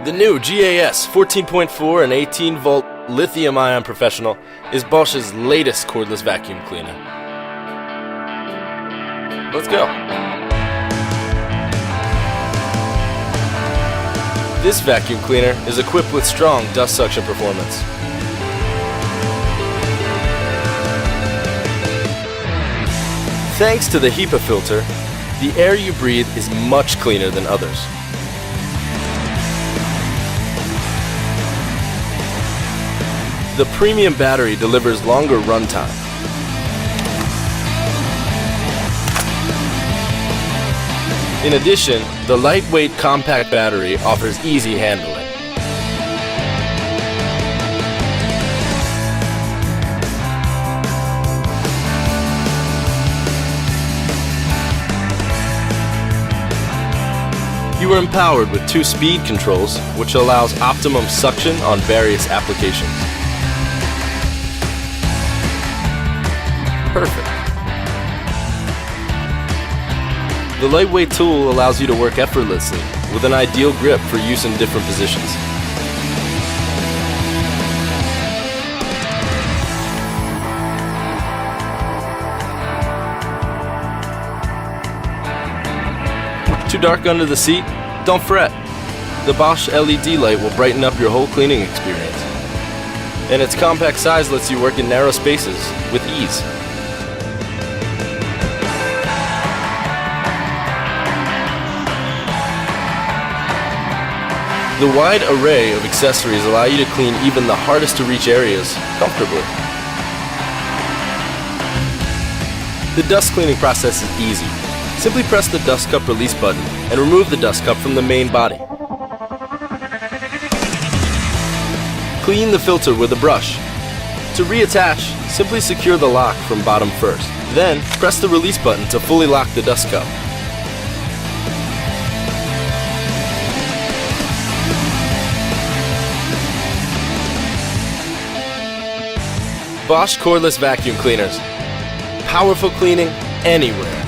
The new GAS 14.4 and 18-volt lithium-ion professional is Bosch's latest cordless vacuum cleaner. Let's go. This vacuum cleaner is equipped with strong dust suction performance. Thanks to the HEPA filter, the air you breathe is much cleaner than others. The premium battery delivers longer runtime. In addition, the lightweight compact battery offers easy handling. You are empowered with 2 speed controls, which allows optimum suction on various applications. Perfect. The lightweight tool allows you to work effortlessly with an ideal grip for use in different positions. Too dark under the seat? Don't fret. The Bosch LED light will brighten up your whole cleaning experience. And its compact size lets you work in narrow spaces with ease. The wide array of accessories allow you to clean even the hardest to reach areas comfortably. The dust cleaning process is easy. Simply press the dust cup release button and remove the dust cup from the main body. Clean the filter with a brush. To reattach, simply secure the lock from bottom first. Then, press the release button to fully lock the dust cup. Bosch cordless vacuum cleaners. Powerful cleaning anywhere.